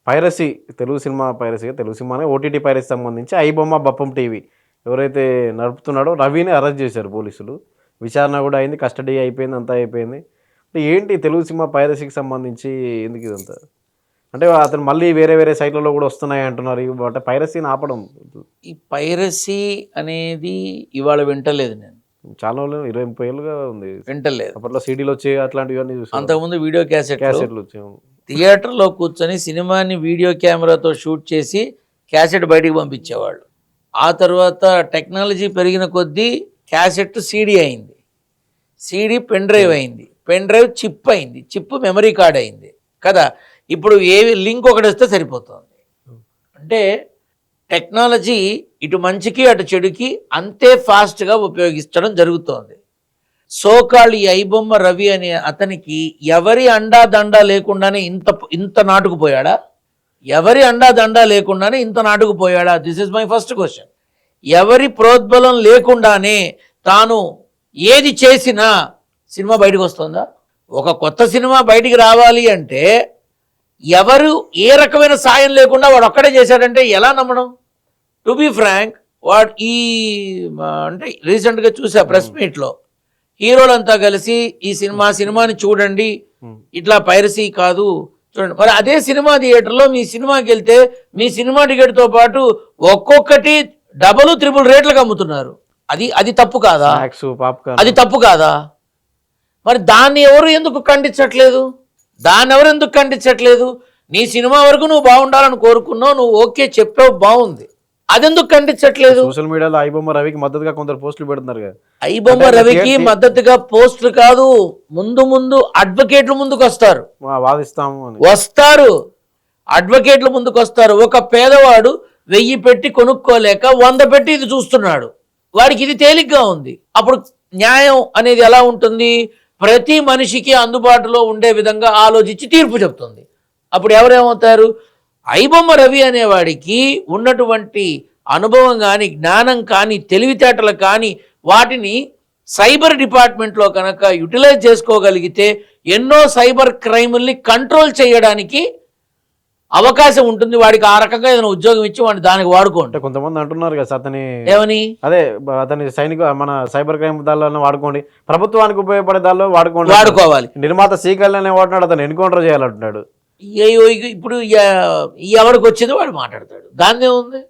Piracy Telugu సినిమానే OTT piracy సంబంధించి iBomma Bappam TV ఎవరైతే నడుపుతున్నాడో రవిని అరెస్ట్ చేశారు పోలీసులు. విచారణ కూడా అయింది, కస్టడీ అయిపోయింది, అంతా అయిపోయింది. ఏంటి తెలుగు సినిమా పైరసీకి సంబంధించి ఎందుకు ఇదంతా? అంటే అతను మళ్ళీ వేరే వేరే సైట్లలో కూడా వస్తున్నాయి అంటున్నారు. అంటే పైరసీని ఆపడం. ఈ పైరసీ అనేది ఇవాళ వింటలేదు నేను, చాలా 20-30 ఏళ్ళుగా ఉంది. వింటలేదు. అప్పట్లో సీడీలు వచ్చాయి, అట్లాంటివన్నీ చూసాను. అంతకుముందు వీడియో క్యాసెట్లు వచ్చాయి. థియేటర్లో కూర్చొని సినిమాని వీడియో కెమెరాతో షూట్ చేసి క్యాసెట్ బయటికి పంపించేవాళ్ళు. ఆ తర్వాత టెక్నాలజీ పెరిగిన కొద్దీ క్యాసెట్ సీడీ అయింది, సీడీ పెన్ డ్రైవ్ అయింది, పెన్ డ్రైవ్ చిప్ అయింది, చిప్ మెమరీ కార్డ్ అయింది కదా. ఇప్పుడు లింక్ ఒకటి వస్తే సరిపోతుంది. అంటే టెక్నాలజీ ఇటు మంచికి అటు చెడుకి అంతే ఫాస్ట్గా ఉపయోగించడం జరుగుతోంది. సోకాళ్ళు ఈ ఐబొమ్మ రవి అనే అతనికి ఎవరి అండా దండా లేకుండానే ఇంత నాటుకుపోయాడా? ఎవరి అండా దండా లేకుండానే ఇంత నాటుకుపోయాడా? This is my first question. ఎవరి ప్రోద్బలం లేకుండానే తాను ఏది చేసినా సినిమా బయటకు వస్తుందా? ఒక కొత్త సినిమా బయటికి రావాలి అంటే ఎవరు ఏ రకమైన సాయం లేకుండా వాడు ఒక్కడే చేశాడంటే ఎలా నమ్మడం? టు బీ ఫ్రాంక్, వాడు అంటే రీసెంట్గా చూసా ప్రెస్ మీట్లో హీరోలంతా కలిసి ఈ సినిమాని చూడండి, ఇట్లా పైరసీ కాదు చూడండి. మరి అదే సినిమా థియేటర్లో మీ సినిమాకి వెళ్తే మీ సినిమా టికెట్తో పాటు ఒక్కొక్కటి డబుల్ 3 రేట్లకు అమ్ముతున్నారు. అది తప్పు కాదా? అది తప్పు కాదా? మరి దాన్ని ఎవరు ఎందుకు ఖండించట్లేదు? నీ సినిమా వరకు నువ్వు బాగుండాలని కోరుకున్నావు, నువ్వు ఓకే చెప్పావు, బాగుంది, అదెందుకు ఖండించట్లేదు? సోషల్ మీడియాలో ఐబొమ్మ రవికి మద్దతుగా కొందరు పోస్టులు పెడుతున్నారు కదా. ఐబొమ్మ రవికి మద్దతుగా పోస్టులు కాదు, ముందు అడ్వకేట్లు ముందుకు వస్తారు, వస్తారు అడ్వకేట్లు ముందుకు వస్తారు. ఒక పేదవాడు 1000 పెట్టి కొనుక్కోలేక 100 పెట్టి ఇది చూస్తున్నాడు, వాడికి ఇది తేలిగ్గా ఉంది. అప్పుడు న్యాయం అనేది ఎలా ఉంటుంది? ప్రతి మనిషికి అందుబాటులో ఉండే విధంగా ఆలోచించి తీర్పు చెప్తుంది. అప్పుడు ఎవరేమవుతారు? ఐబొమ్మ రవి అనేవాడికి ఉన్నటువంటి అనుభవం కానీ, జ్ఞానం కానీ, తెలివితేటలు కానీ వాటిని సైబర్ డిపార్ట్మెంట్లో కనుక యూటిలైజ్ చేసుకోగలిగితే ఎన్నో సైబర్ క్రైముల్ని కంట్రోల్ చేయడానికి అవకాశం ఉంటుంది. వాడికి ఆ రకంగా ఏదైనా ఉద్యోగం ఇచ్చి వాడిని దానికి వాడుకోండి. కొంతమంది అంటున్నారు కదా అతని ఏమని, అదే అతని మన సైబర్ క్రైమ్ దానిలో వాడుకోండి, ప్రభుత్వానికి ఉపయోగపడే దానిలో వాడుకోవాలి. నిర్మాత సీకల్ అనే వాడినాడు, అతను ఎన్కౌంటర్ చేయాలంటున్నాడు. ఇప్పుడు ఎవరికి వచ్చింది వాడు మాట్లాడతాడు, దాన్నే ఉంది.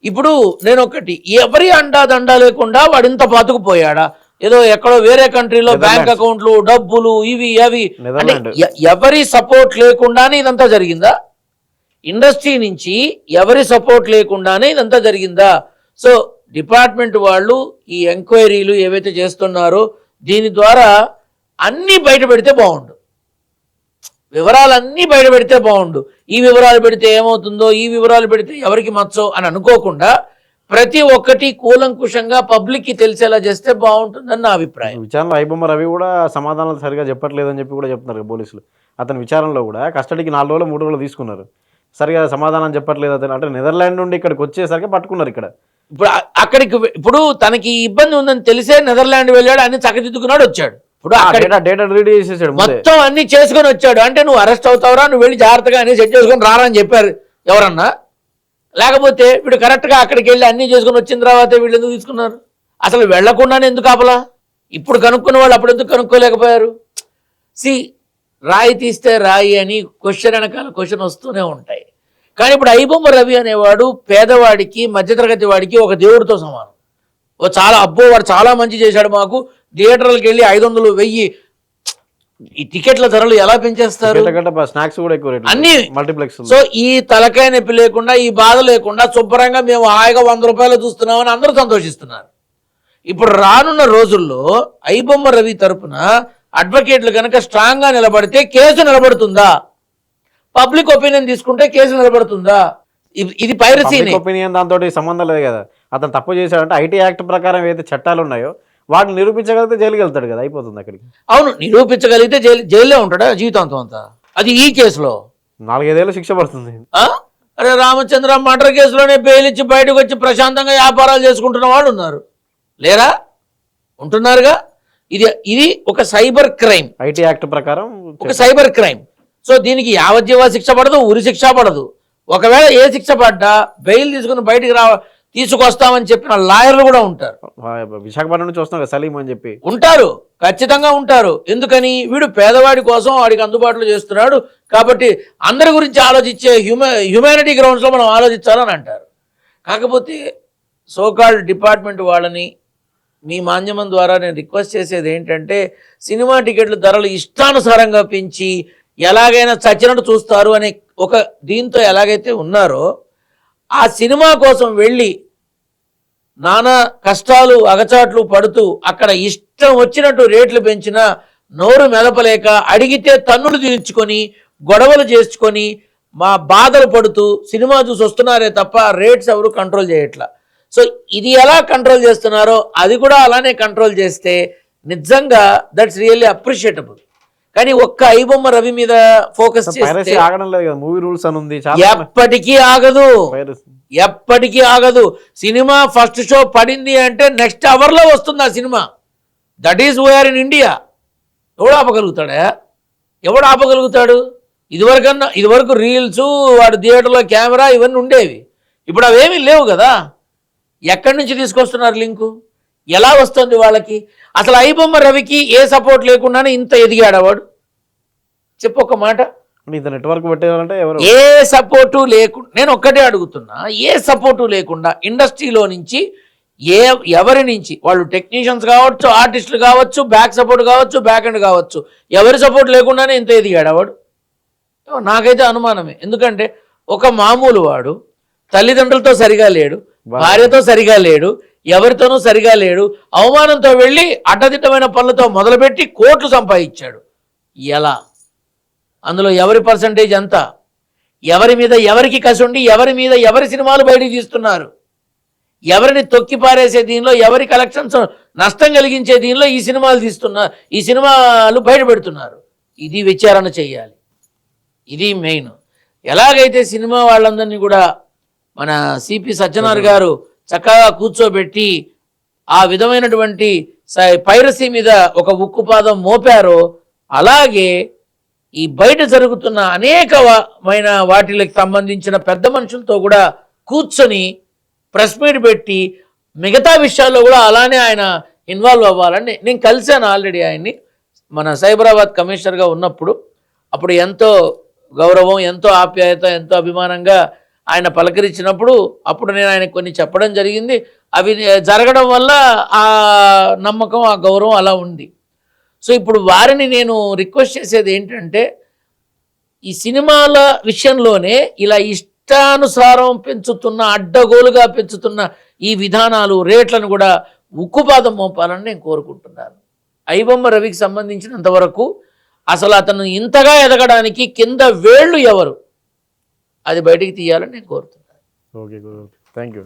ఇప్పుడు నేను ఒకటి, ఎవరి అండా దండా లేకుండా వాడు ఇంత పాతుకుపోయాడా? ఏదో ఎక్కడో వేరే కంట్రీలో బ్యాంక్ అకౌంట్లు, డబ్బులు, ఇవి అవి, ఎవరి సపోర్ట్ లేకుండానే ఇదంతా జరిగిందా? ఇండస్ట్రీ నుంచి ఎవరి సపోర్ట్ లేకుండానే ఇదంతా జరిగిందా? సో డిపార్ట్మెంట్ వాళ్ళు ఈ ఎంక్వైరీలు ఏవైతే చేస్తున్నారో దీని ద్వారా అన్నీ బయట పెడితే బాగుండు, వివరాలన్నీ బయట పెడితే బాగుండు. ఈ వివరాలు పెడితే ఏమవుతుందో, ఈ వివరాలు పెడితే ఎవరికి మచ్చో అని అనుకోకుండా ప్రతి ఒక్కటి కూలంకుషంగా పబ్లిక్ కి తెలిసేలా చేస్తే బాగుంటుందని నా అభిప్రాయం. విచారణలో ఐబొమ్మ రవి కూడా సమాధానాలు సరిగా చెప్పట్లేదని చెప్పి కూడా చెప్తున్నారు పోలీసులు. అతని విచారణలో కూడా కస్టడీకి 4 రోజులు 3 రోజులు తీసుకున్నారు, సరిగా సమాధానం చెప్పట్లేదు అతను. అంటే నెదర్లాండ్ నుండి ఇక్కడికి వచ్చేసరికి పట్టుకున్నారు. ఇప్పుడు తనకి ఇబ్బంది ఉందని తెలిసే నెదర్లాండ్ వెళ్ళాడు, అన్ని చక్కదిద్దుకున్నాడు, వచ్చాడు. ఇప్పుడు డేటా రెడీ చేసేసాడు, మొత్తం అన్ని చేసుకొని వచ్చాడు. అంటే నువ్వు అరెస్ట్ అవుతావురా, నువ్వు వెళ్ళి జాగ్రత్తగా అన్ని సెట్ చేసుకొని రారా అని చెప్పారు ఎవరన్నా? లేకపోతే వీడు కరెక్ట్గా అక్కడికి వెళ్ళి అన్నీ చేసుకొని వచ్చిన తర్వాత వీళ్ళు ఎందుకు తీసుకున్నారు? అసలు వెళ్లకుండానే ఎందుకు ఆపలా? ఇప్పుడు కనుక్కున్న వాళ్ళు అప్పుడు ఎందుకు కనుక్కోలేకపోయారు? రాయి తీస్తే రాయి అని క్వశ్చన్ వెనకాల క్వశ్చన్ వస్తూనే ఉంటాయి. కానీ ఇప్పుడు ఐబొమ్మ రవి అనేవాడు పేదవాడికి, మధ్యతరగతి వాడికి ఒక దేవుడితో సమానం. వాడు చాలా మంచి చేశాడు, మాకు థియేటర్లకు వెళ్ళి 500, 1000 ఈ టికెట్ల ధరలు ఎలా పెంచేస్తారు, అన్ని మల్టీప్లెక్స్. సో ఈ తలకాయ నొప్పి లేకుండా, ఈ బాధ లేకుండా శుభ్రంగా మేము హాయిగా 100 రూపాయలు చూస్తున్నామని అందరూ సంతోషిస్తున్నారు. ఇప్పుడు రానున్న రోజుల్లో ఐబొమ్మ రవి తరపున అడ్వకేట్లు కనుక స్ట్రాంగ్ గా నిలబడితే కేసు నిలబడుతుందా? పబ్లిక్ ఒపీనియన్ తీసుకుంటే కేసు నిలబడుతుందా? ఇది పైరసీ ఒపీనియన్ దాంతో సంబంధం లేదు కదా. అతను తప్పు చేశాడంటే ఐటీ యాక్ట్ ప్రకారం ఏదైతే చట్టాలు ఉన్నాయో వాటిని నిరూపించగలిగితే జైలుకి వెళ్తాడు కదా, అయిపోతుంది అక్కడికి. అవును, నిరూపించగలిగితే జైల్లో ఉంటాడా జీవితాంతం అంతా? అది ఈ కేసులో 4-5 ఏళ్ళు శిక్ష పడుతుంది. అరే రామచంద్ర మర్డర్ కేసులోనే బెయిల్ ఇచ్చి బయటకు వచ్చి ప్రశాంతంగా వ్యాపారాలు చేసుకుంటున్న వాళ్ళు ఉన్నారు, లేరా? ఉంటున్నారుగా. ఇది ఒక సైబర్ క్రైమ్, ఐటీ యాక్ట్ ప్రకారం ఒక సైబర్ క్రైమ్. సో దీనికి యావజ్జీవ శిక్ష పడదు, ఉరి శిక్ష పడదు. ఒకవేళ ఏ శిక్ష పడ్డా బెయిల్ తీసుకుని బయటికి తీసుకొస్తామని చెప్పిన లాయర్లు కూడా ఉంటారు. విశాఖపట్నం నుంచి వస్తున్నాం కదా సలీం అని చెప్పి ఉంటారు, ఖచ్చితంగా ఉంటారు. ఎందుకని వీడు పేదవాడి కోసం వాడికి అందుబాటులో చేస్తున్నాడు కాబట్టి అందరి గురించి ఆలోచించే హ్యూమానిటీ గ్రౌండ్స్లో మనం ఆలోచించాలని అంటారు. కాకపోతే సోకాల్డ్ డిపార్ట్మెంట్ వాళ్ళని మీ మాధ్యమం ద్వారా నేను రిక్వెస్ట్ చేసేది ఏంటంటే, సినిమా టికెట్ల ధరలు ఇష్టానుసారంగా పెంచి ఎలాగైనా చచ్చినట్టు చూస్తారు అనే ఒక దీంతో ఎలాగైతే ఉన్నారో, ఆ సినిమా కోసం వెళ్ళి నానా కష్టాలు అగచాట్లు పడుతూ అక్కడ ఇష్టం వచ్చినట్టు రేట్లు పెంచినా నోరు మెదపలేక అడిగితే తన్నులు తీర్చుకొని గొడవలు చేసుకొని మా బాధలు పడుతూ సినిమా చూసి వస్తున్నారే తప్ప రేట్స్ ఎవరు కంట్రోల్ చేయట్లా. సో ఇది ఎలా కంట్రోల్ చేస్తున్నారో అది కూడా అలానే కంట్రోల్ చేస్తే నిజంగా దట్స్ రియల్లీ అప్రిషియేటబుల్. కానీ ఒక్క ఐబొమ్మ రవి మీద ఫోకస్ చేస్తే ఆగడం లేదు కదా, మూవీ రూల్స్ అని ఉంది, ఎప్పటికీ ఆగదు, ఎప్పటికీ ఆగదు. సినిమా ఫస్ట్ షో పడింది అంటే నెక్స్ట్ అవర్లో వస్తుంది ఆ సినిమా. That is we are in India. ఎవడు ఆపగలుగుతాడా? ఎవడు ఆపగలుగుతాడు? ఇదివరకు రీల్స్, వాడు థియేటర్లో కెమెరా ఇవన్నీ ఉండేవి. ఇప్పుడు అవేమీ లేవు కదా. ఎక్కడి నుంచి తీసుకొస్తున్నారు లింకు? ఎలా వస్తుంది వాళ్ళకి? అసలు ఐబొమ్మ రవికి ఏ సపోర్ట్ లేకుండానే ఇంత ఎదిగాడు వాడు? చెప్పు ఒక మాట. నెట్వర్క్ పెట్టాలంటే ఏ సపోర్టు లేకుండా, నేను ఒక్కటే అడుగుతున్నా, ఏ సపోర్టు లేకుండా ఇండస్ట్రీలో నుంచి ఎవరి నుంచి, వాళ్ళు టెక్నీషియన్స్ కావచ్చు, ఆర్టిస్టులు కావచ్చు, బ్యాక్ సపోర్ట్ కావచ్చు, బ్యాక్ ఎండ్ కావచ్చు, ఎవరి సపోర్ట్ లేకుండానే ఇంత ఎదిగాడు వాడు? నాకైతే అనుమానమే. ఎందుకంటే ఒక మామూలు వాడు తల్లిదండ్రులతో సరిగా లేడు, భార్యతో సరిగా లేడు, ఎవరితోనూ సరిగా లేడు, అవమానంతో వెళ్ళి అడ్డదిట్టమైన పనులతో మొదలుపెట్టి కోట్లు సంపాదించాడు. ఎలా? అందులో ఎవరి పర్సంటేజ్ ఎంత? ఎవరి మీద ఎవరికి కసుండి ఎవరి మీద ఎవరి సినిమాలు బయటికి తీస్తున్నారు? ఎవరిని తొక్కి పారేసే దీనిలో, ఎవరి కలెక్షన్స్ నష్టం కలిగించే దీనిలో ఈ సినిమాలు ఈ సినిమాలు బయట పెడుతున్నారు. ఇది విచారణ చేయాలి. ఇది మెయిన్. ఎలాగైతే సినిమా వాళ్ళందరినీ కూడా మన సిపి సజ్జనార్ గారు చక్కగా కూర్చోబెట్టి ఆ విధమైనటువంటి పైరసీ మీద ఒక ఉక్కుపాదం మోపారో, అలాగే ఈ బయట జరుగుతున్న అనేకమైన వాటికి సంబంధించిన పెద్ద మనుషులతో కూడా కూర్చొని ప్రెస్ మీట్ పెట్టి మిగతా విషయాల్లో కూడా అలానే ఆయన ఇన్వాల్వ్ అవ్వాలని నేను కలిశాను ఆల్రెడీ ఆయన్ని. మన సైబరాబాద్ కమిషనర్గా ఉన్నప్పుడు అప్పుడు ఎంతో గౌరవం, ఎంతో ఆప్యాయత, ఎంతో అభిమానంగా ఆయన పలకరించినప్పుడు అప్పుడు నేను ఆయనకు కొన్ని చెప్పడం జరిగింది. అవి జరగడం వల్ల ఆ నమ్మకం, ఆ గౌరవం అలా ఉంది. సో ఇప్పుడు వారిని నేను రిక్వెస్ట్ చేసేది ఏంటంటే, ఈ సినిమాల విషయంలోనే ఇలా ఇష్టానుసారం పెంచుతున్న, అడ్డగోలుగా పెంచుతున్న ఈ విధానాలు, రేట్లను కూడా ఉక్కుపాదం మోపాలని నేను కోరుకుంటున్నాను. ఐబొమ్మ రవికి సంబంధించినంత వరకు అసలు అతను ఇంతగా ఎదగడానికి కింద వేళ్ళు ఎవరు, అది బయటికి తీయాలని నేను కోరుతున్నాను. Okay, thank you.